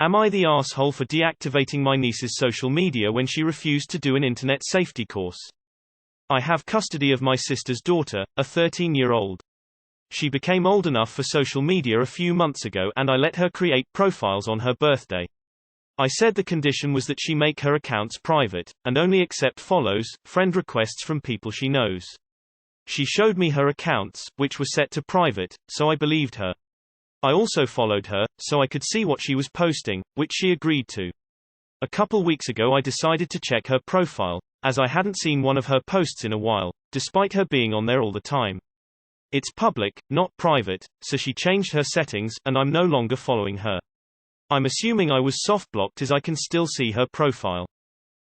Am I the asshole for deactivating my niece's social media when she refused to do an internet safety course? I have custody of my sister's daughter, a 13-year-old. She became old enough for social media a few months ago and I let her create profiles on her birthday. I said the condition was that she make her accounts private, and only accept follows, friend requests from people she knows. She showed me her accounts, which were set to private, so I believed her. I also followed her, so I could see what she was posting, which she agreed to. A couple weeks ago I decided to check her profile, as I hadn't seen one of her posts in a while, despite her being on there all the time. It's public, not private, so she changed her settings, and I'm no longer following her. I'm assuming I was soft-blocked as I can still see her profile.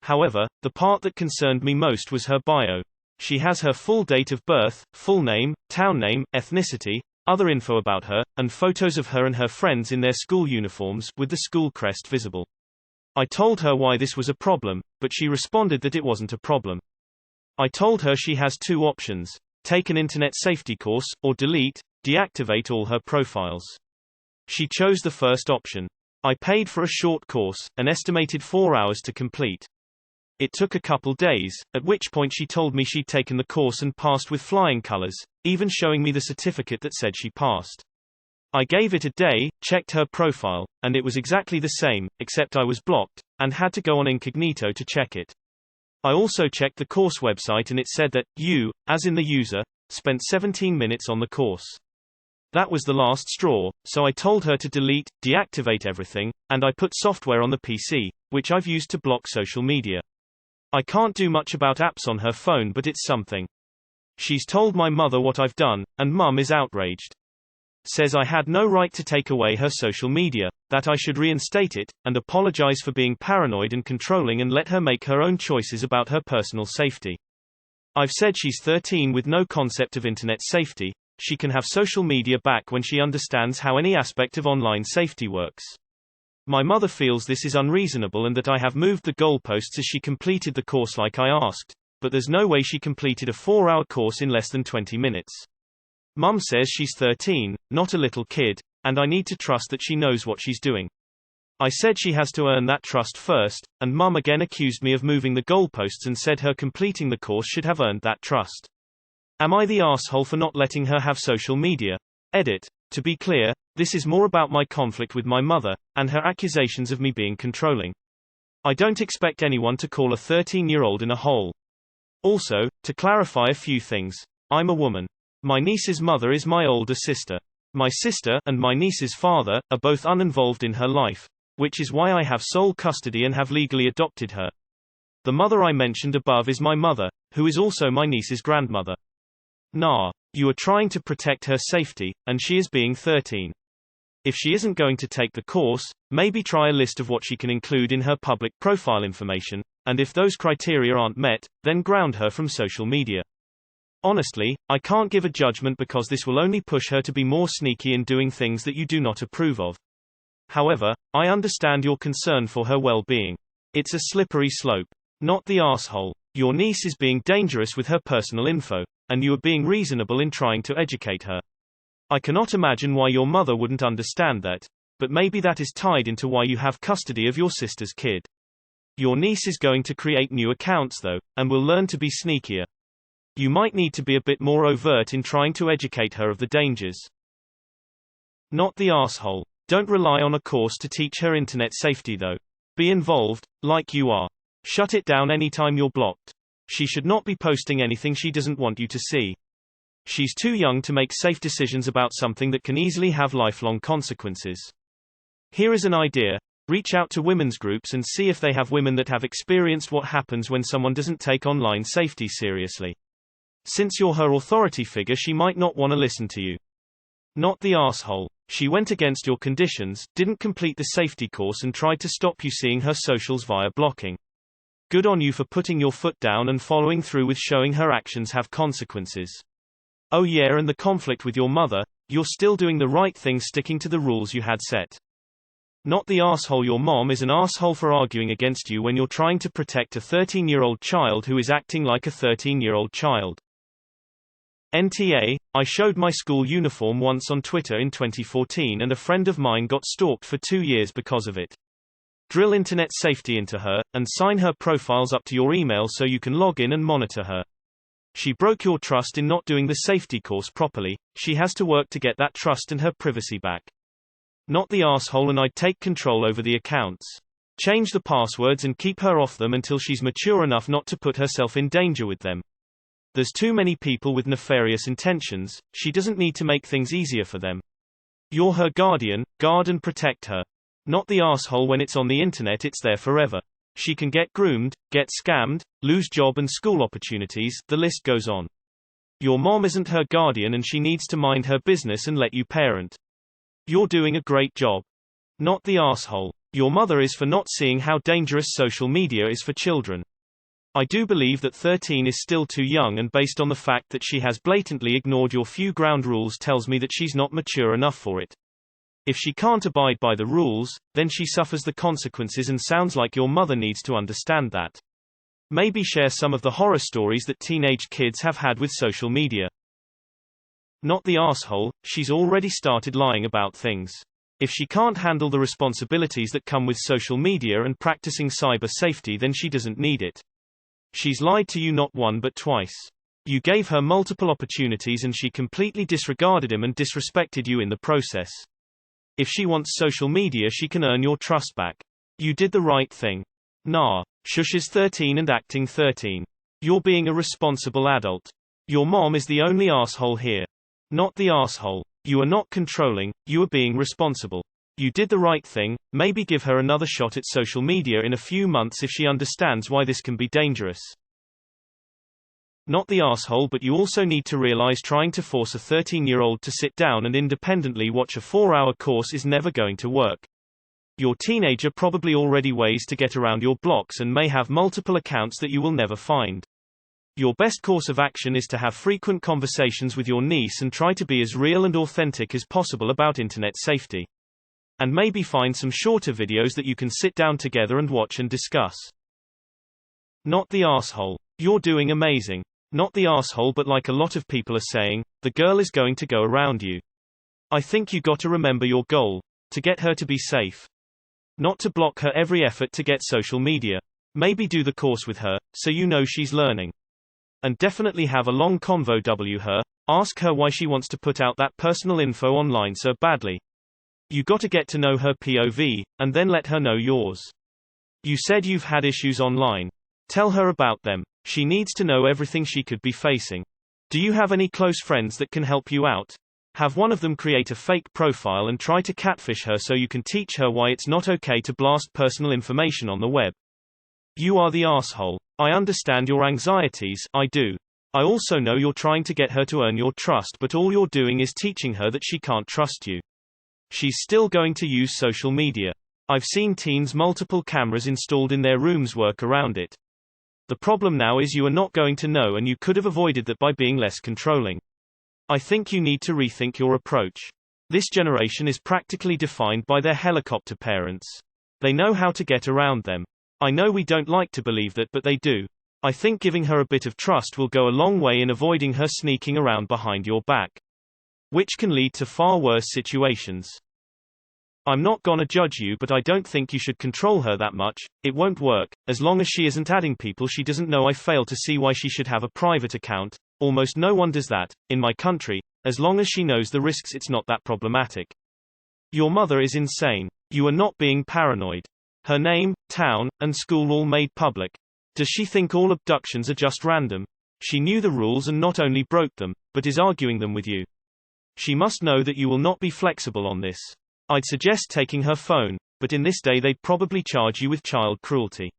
However, the part that concerned me most was her bio. She has her full date of birth, full name, town name, ethnicity, other info about her, and photos of her and her friends in their school uniforms, with the school crest visible. I told her why this was a problem, but she responded that it wasn't a problem. I told her she has two options: take an internet safety course, or deactivate all her profiles. She chose the first option. I paid for a short course, an estimated 4 hours to complete. It took a couple days, at which point she told me she'd taken the course and passed with flying colors, even showing me the certificate that said she passed. I gave it a day, checked her profile, and it was exactly the same, except I was blocked, and had to go on incognito to check it. I also checked the course website and it said that, you, as in the user, spent 17 minutes on the course. That was the last straw, so I told her to deactivate everything, and I put software on the PC, which I've used to block social media. I can't do much about apps on her phone, but it's something. She's told my mother what I've done, and Mum is outraged. Says I had no right to take away her social media, that I should reinstate it, and apologize for being paranoid and controlling and let her make her own choices about her personal safety. I've said she's 13 with no concept of internet safety. She can have social media back when she understands how any aspect of online safety works. My mother feels this is unreasonable and that I have moved the goalposts as she completed the course like I asked, but there's no way she completed a 4-hour course in less than 20 minutes. Mum says she's 13, not a little kid, and I need to trust that she knows what she's doing. I said she has to earn that trust first, and Mum again accused me of moving the goalposts and said her completing the course should have earned that trust. Am I the asshole for not letting her have social media? Edit. To be clear, this is more about my conflict with my mother, and her accusations of me being controlling. I don't expect anyone to call a 13-year-old in a hole. Also, to clarify a few things, I'm a woman. My niece's mother is my older sister. My sister and my niece's father are both uninvolved in her life, which is why I have sole custody and have legally adopted her. The mother I mentioned above is my mother, who is also my niece's grandmother. Nah. You are trying to protect her safety, and she is being 13. If she isn't going to take the course, maybe try a list of what she can include in her public profile information, and if those criteria aren't met, then ground her from social media. Honestly, I can't give a judgment because this will only push her to be more sneaky in doing things that you do not approve of. However, I understand your concern for her well-being. It's a slippery slope. Not the asshole. Your niece is being dangerous with her personal info, and you are being reasonable in trying to educate her. I cannot imagine why your mother wouldn't understand that, but maybe that is tied into why you have custody of your sister's kid. Your niece is going to create new accounts though, and will learn to be sneakier. You might need to be a bit more overt in trying to educate her of the dangers. Not the asshole. Don't rely on a course to teach her internet safety though. Be involved, like you are. Shut it down anytime you're blocked. She should not be posting anything she doesn't want you to see. She's too young to make safe decisions about something that can easily have lifelong consequences. Here is an idea. Reach out to women's groups and see if they have women that have experienced what happens when someone doesn't take online safety seriously. Since you're her authority figure, she might not want to listen to you. Not the asshole. She went against your conditions, didn't complete the safety course and tried to stop you seeing her socials via blocking. Good on you for putting your foot down and following through with showing her actions have consequences. Oh yeah, and the conflict with your mother, you're still doing the right thing sticking to the rules you had set. Not the asshole. Your mom is an asshole for arguing against you when you're trying to protect a 13-year-old child who is acting like a 13-year-old child. NTA, I showed my school uniform once on Twitter in 2014 and a friend of mine got stalked for 2 years because of it. Drill internet safety into her, and sign her profiles up to your email so you can log in and monitor her. She broke your trust in not doing the safety course properly, she has to work to get that trust and her privacy back. Not the arsehole, and I'd take control over the accounts. Change the passwords and keep her off them until she's mature enough not to put herself in danger with them. There's too many people with nefarious intentions, she doesn't need to make things easier for them. You're her guardian, guard and protect her. Not the arsehole. When it's on the internet it's there forever. She can get groomed, get scammed, lose job and school opportunities, the list goes on. Your mom isn't her guardian and she needs to mind her business and let you parent. You're doing a great job. Not the arsehole. Your mother is for not seeing how dangerous social media is for children. I do believe that 13 is still too young, and based on the fact that she has blatantly ignored your few ground rules tells me that she's not mature enough for it. If she can't abide by the rules, then she suffers the consequences, and sounds like your mother needs to understand that. Maybe share some of the horror stories that teenage kids have had with social media. Not the arsehole, she's already started lying about things. If she can't handle the responsibilities that come with social media and practicing cyber safety, then she doesn't need it. She's lied to you not one but twice. You gave her multiple opportunities and she completely disregarded them and disrespected you in the process. If she wants social media, she can earn your trust back. You did the right thing. Nah. Shush is 13 and acting 13. You're being a responsible adult. Your mom is the only arsehole here. Not the arsehole. You are not controlling, you are being responsible. You did the right thing. Maybe give her another shot at social media in a few months if she understands why this can be dangerous. Not the arsehole, but you also need to realize trying to force a 13-year-old to sit down and independently watch a 4-hour course is never going to work. Your teenager probably already ways to get around your blocks and may have multiple accounts that you will never find. Your best course of action is to have frequent conversations with your niece and try to be as real and authentic as possible about internet safety. And maybe find some shorter videos that you can sit down together and watch and discuss. Not the arsehole. You're doing amazing. Not the arsehole, but like a lot of people are saying, the girl is going to go around you. I think you gotta remember your goal. To get her to be safe. Not to block her every effort to get social media. Maybe do the course with her, so you know she's learning. And definitely have a long convo with her, ask her why she wants to put out that personal info online so badly. You gotta get to know her POV, and then let her know yours. You said you've had issues online. Tell her about them. She needs to know everything she could be facing. Do you have any close friends that can help you out? Have one of them create a fake profile and try to catfish her so you can teach her why it's not okay to blast personal information on the web. You are the arsehole. I understand your anxieties, I do. I also know you're trying to get her to earn your trust, but all you're doing is teaching her that she can't trust you. She's still going to use social media. I've seen teens multiple cameras installed in their rooms work around it. The problem now is you are not going to know, and you could have avoided that by being less controlling. I think you need to rethink your approach. This generation is practically defined by their helicopter parents. They know how to get around them. I know we don't like to believe that, but they do. I think giving her a bit of trust will go a long way in avoiding her sneaking around behind your back. Which can lead to far worse situations. I'm not gonna judge you, but I don't think you should control her that much. It won't work. As long as she isn't adding people she doesn't know, I fail to see why she should have a private account. Almost no one does that, in my country. As long as she knows the risks, it's not that problematic. Your mother is insane. You are not being paranoid. Her name, town, and school all made public. Does she think all abductions are just random? She knew the rules and not only broke them, but is arguing them with you. She must know that you will not be flexible on this. I'd suggest taking her phone, but in this day they'd probably charge you with child cruelty.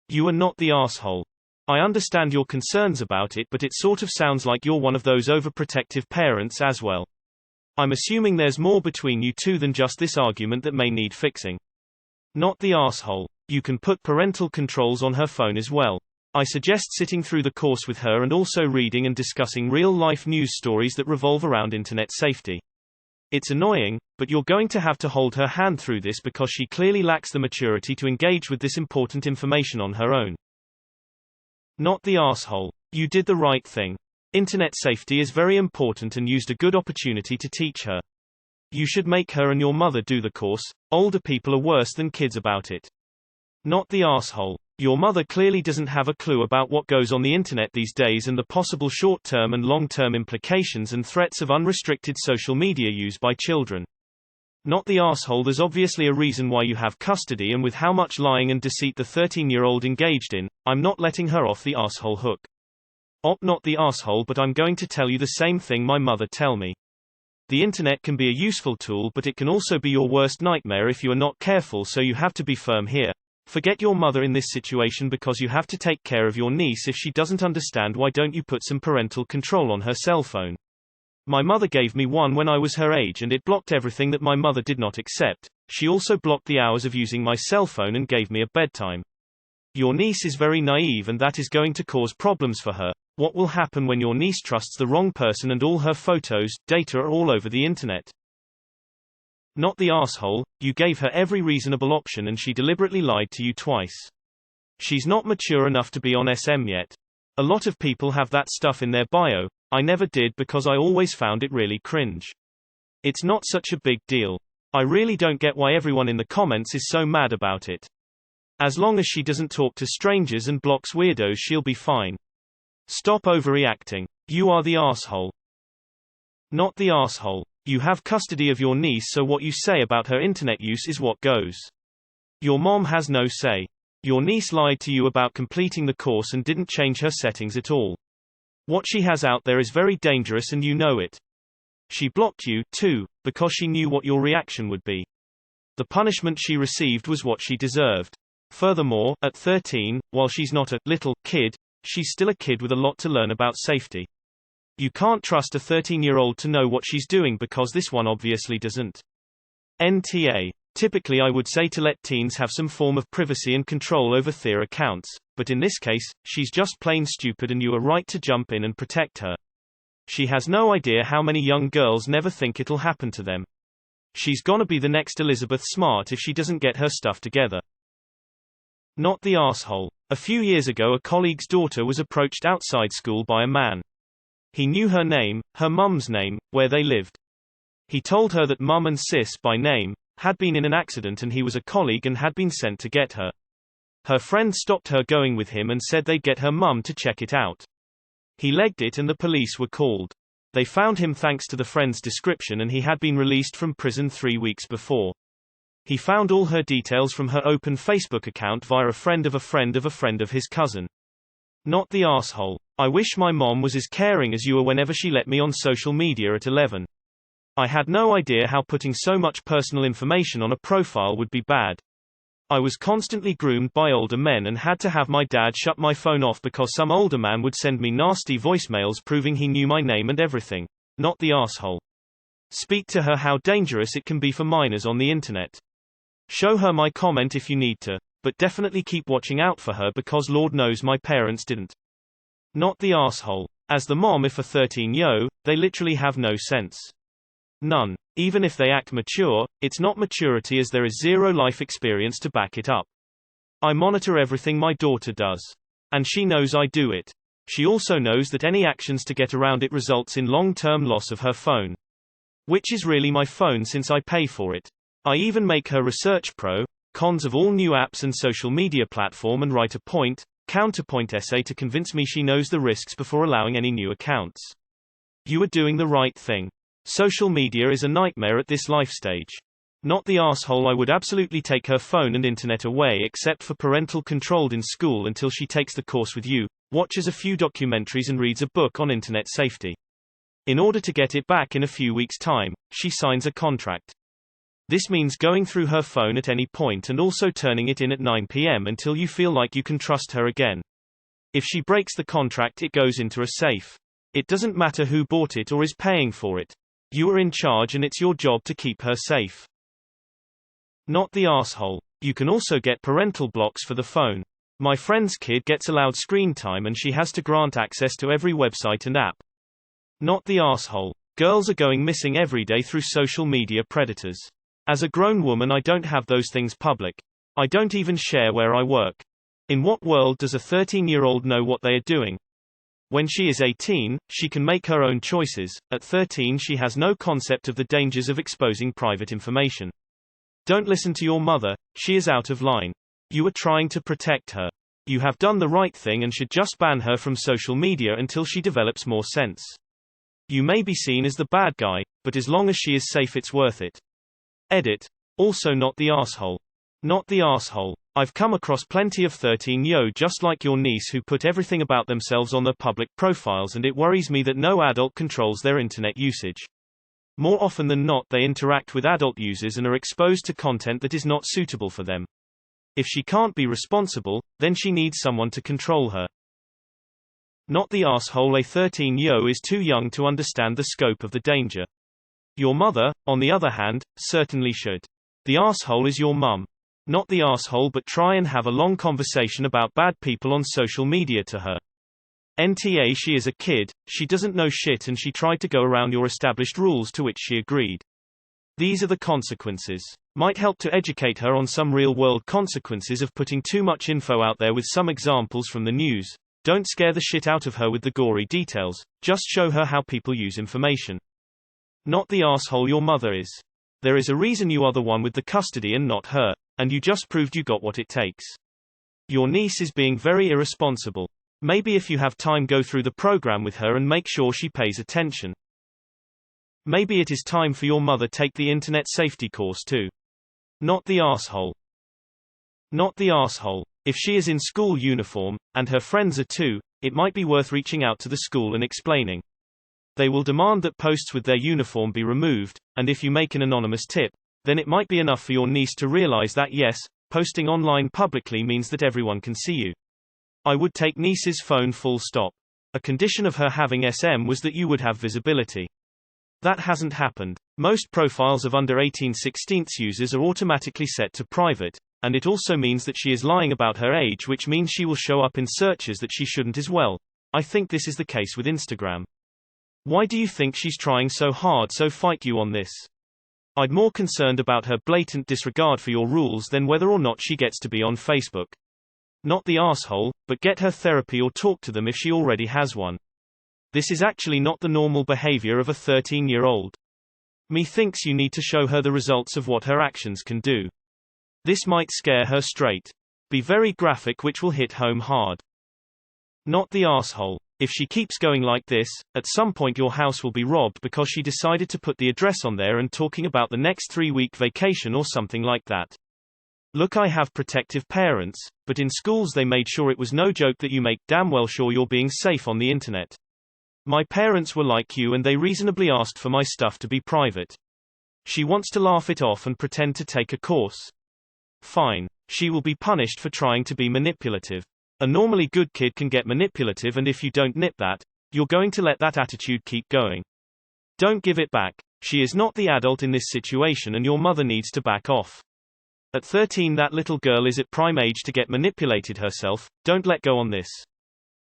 You are not the arsehole. I understand your concerns about it, but it sort of sounds like you're one of those overprotective parents as well. I'm assuming there's more between you two than just this argument that may need fixing. Not the arsehole. You can put parental controls on her phone as well. I suggest sitting through the course with her and also reading and discussing real-life news stories that revolve around internet safety. It's annoying, but you're going to have to hold her hand through this because she clearly lacks the maturity to engage with this important information on her own. Not the arsehole. You did the right thing. Internet safety is very important and used a good opportunity to teach her. You should make her and your mother do the course. Older people are worse than kids about it. Not the asshole. Your mother clearly doesn't have a clue about what goes on the internet these days and the possible short-term and long-term implications and threats of unrestricted social media use by children. Not the asshole. There's obviously a reason why you have custody, and with how much lying and deceit the 13-year-old engaged in, I'm not letting her off the asshole hook. Not the asshole, but I'm going to tell you the same thing my mother tell me. The internet can be a useful tool, but it can also be your worst nightmare if you are not careful, so you have to be firm here. Forget your mother in this situation because you have to take care of your niece. If she doesn't understand, why don't you put some parental control on her cell phone? My mother gave me one when I was her age and it blocked everything that my mother did not accept. She also blocked the hours of using my cell phone and gave me a bedtime. Your niece is very naive and that is going to cause problems for her. What will happen when your niece trusts the wrong person and all her photos, data are all over the internet? Not the asshole. You gave her every reasonable option and she deliberately lied to you twice. She's not mature enough to be on SM yet. A lot of people have that stuff in their bio. I never did because I always found it really cringe. It's not such a big deal. I really don't get why everyone in the comments is so mad about it. As long as she doesn't talk to strangers and blocks weirdos, she'll be fine. Stop overreacting. You are the asshole. Not the asshole. You have custody of your niece, so what you say about her internet use is what goes. Your mom has no say. Your niece lied to you about completing the course and didn't change her settings at all. What she has out there is very dangerous and you know it. She blocked you, too, because she knew what your reaction would be. The punishment she received was what she deserved. Furthermore, at 13, while she's not a little kid, she's still a kid with a lot to learn about safety. You can't trust a 13-year-old to know what she's doing because this one obviously doesn't. NTA. Typically I would say to let teens have some form of privacy and control over their accounts, but in this case, she's just plain stupid and you are right to jump in and protect her. She has no idea how many young girls never think it'll happen to them. She's gonna be the next Elizabeth Smart if she doesn't get her stuff together. Not the asshole. A few years ago a colleague's daughter was approached outside school by a man. He knew her name, her mum's name, where they lived. He told her that mum and sis, by name, had been in an accident and he was a colleague and had been sent to get her. Her friend stopped her going with him and said they'd get her mum to check it out. He legged it and the police were called. They found him thanks to the friend's description and he had been released from prison 3 weeks before. He found all her details from her open Facebook account via a friend of a friend of a friend of his cousin. Not the asshole. I wish my mom was as caring as you were whenever she let me on social media at 11. I had no idea how putting so much personal information on a profile would be bad. I was constantly groomed by older men and had to have my dad shut my phone off because some older man would send me nasty voicemails proving he knew my name and everything. Not the asshole. Speak to her how dangerous it can be for minors on the internet. Show her my comment if you need to, but definitely keep watching out for her because Lord knows my parents didn't. Not the asshole. As the mom, if a 13-yo, they literally have no sense. None. Even if they act mature, it's not maturity as there is zero life experience to back it up. I monitor everything my daughter does. And she knows I do it. She also knows that any actions to get around it results in long-term loss of her phone. Which is really my phone since I pay for it. I even make her research cons of all new apps and social media platform and write a counterpoint essay to convince me she knows the risks before allowing any new accounts. You are doing the right thing. Social media is a nightmare at this life stage. Not the asshole. I would absolutely take her phone and internet away except for parental controlled in school until she takes the course with you, watches a few documentaries and reads a book on internet safety. In order to get it back in a few weeks' time, she signs a contract. This means going through her phone at any point and also turning it in at 9 p.m. until you feel like you can trust her again. If she breaks the contract, it goes into a safe. It doesn't matter who bought it or is paying for it. You are in charge and it's your job to keep her safe. Not the asshole. You can also get parental blocks for the phone. My friend's kid gets allowed screen time and she has to grant access to every website and app. Not the asshole. Girls are going missing every day through social media predators. As a grown woman, I don't have those things public. I don't even share where I work. In what world does a 13-year-old know what they are doing? When she is 18, she can make her own choices. At 13, she has no concept of the dangers of exposing private information. Don't listen to your mother, she is out of line. You are trying to protect her. You have done the right thing and should just ban her from social media until she develops more sense. You may be seen as the bad guy, but as long as she is safe it's worth it. Edit. Also not the asshole. Not the asshole. I've come across plenty of 13-yo just like your niece who put everything about themselves on their public profiles, and it worries me that no adult controls their internet usage. More often than not they interact with adult users and are exposed to content that is not suitable for them. If she can't be responsible, then she needs someone to control her. Not the asshole. A 13-yo is too young to understand the scope of the danger. Your mother, on the other hand, certainly should. The asshole is your mum. Not the asshole, but try and have a long conversation about bad people on social media to her. NTA, she is a kid, she doesn't know shit and she tried to go around your established rules to which she agreed. These are the consequences. Might help to educate her on some real-world consequences of putting too much info out there with some examples from the news. Don't scare the shit out of her with the gory details, just show her how people use information. Not the asshole. Your mother is. There is a reason you are the one with the custody and not her, and you just proved you got what it takes. Your niece is being very irresponsible. Maybe if you have time, go through the program with her and make sure she pays attention. Maybe it is time for your mother take the internet safety course too. Not the asshole. Not the asshole. If she is in school uniform, and her friends are too, it might be worth reaching out to the school and explaining. They will demand that posts with their uniform be removed, and if you make an anonymous tip, then it might be enough for your niece to realize that yes, posting online publicly means that everyone can see you. I would take niece's phone full stop. A condition of her having SM was that you would have visibility. That hasn't happened. Most profiles of under 18/16 users are automatically set to private, and it also means that she is lying about her age, which means she will show up in searches that she shouldn't as well. I think this is the case with Instagram. Why do you think she's trying so hard? So fight you on this. I'd more concerned about her blatant disregard for your rules than whether or not she gets to be on Facebook. Not the asshole, but get her therapy or talk to them if she already has one. This is actually not the normal behavior of a 13-year-old. Me thinks you need to show her the results of what her actions can do. This might scare her straight. Be very graphic, which will hit home hard. Not the asshole. If she keeps going like this, at some point your house will be robbed because she decided to put the address on there and talking about the next 3-week vacation or something like that. Look, I have protective parents, but in schools they made sure it was no joke that you make damn well sure you're being safe on the internet. My parents were like you and they reasonably asked for my stuff to be private. She wants to laugh it off and pretend to take a course. Fine. She will be punished for trying to be manipulative. A normally good kid can get manipulative, and if you don't nip that, you're going to let that attitude keep going. Don't give it back. She is not the adult in this situation and your mother needs to back off. At 13, that little girl is at prime age to get manipulated herself. Don't let go on this.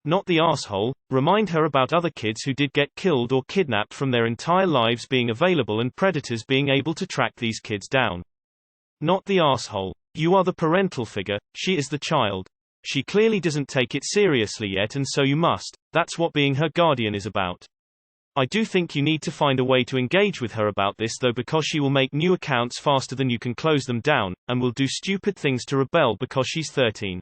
Not the asshole. Remind her about other kids who did get killed or kidnapped from their entire lives being available and predators being able to track these kids down. Not the asshole. You are the parental figure, she is the child. She clearly doesn't take it seriously yet, and so you must. That's what being her guardian is about. I do think you need to find a way to engage with her about this though, because she will make new accounts faster than you can close them down, and will do stupid things to rebel because she's 13.